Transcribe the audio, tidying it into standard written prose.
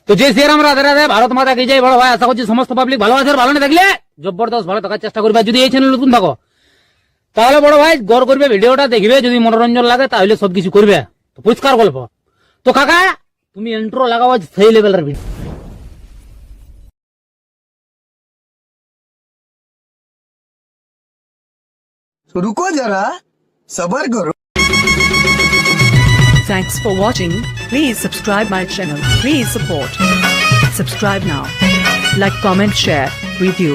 তো যে শ্রীরাম রাধে রাধে, ভারত মাতা কি জয়। বড় ভাই আশা করছি সমস্ত পাবলিক ভালো আছে, ভালো না থাকলে জবরদস্ত ভালো থাকার চেষ্টা করবে। যদি এই চ্যানেল নতুন থাকো তাহলে বড় ভাই গড় করবে, ভিডিওটা দেখবে, যদি মনোরঞ্জন লাগে তাহলে সবকিছু করবে। তো পরিষ্কার গল্প। তো কাকা তুমি ইন্ট্রো লাগাও সেই লেভেলের ভিডিও। तो रुको जरा सबर करो। Thanks for watching. Please subscribe my channel. Please support. Subscribe now. Like, comment, share, review.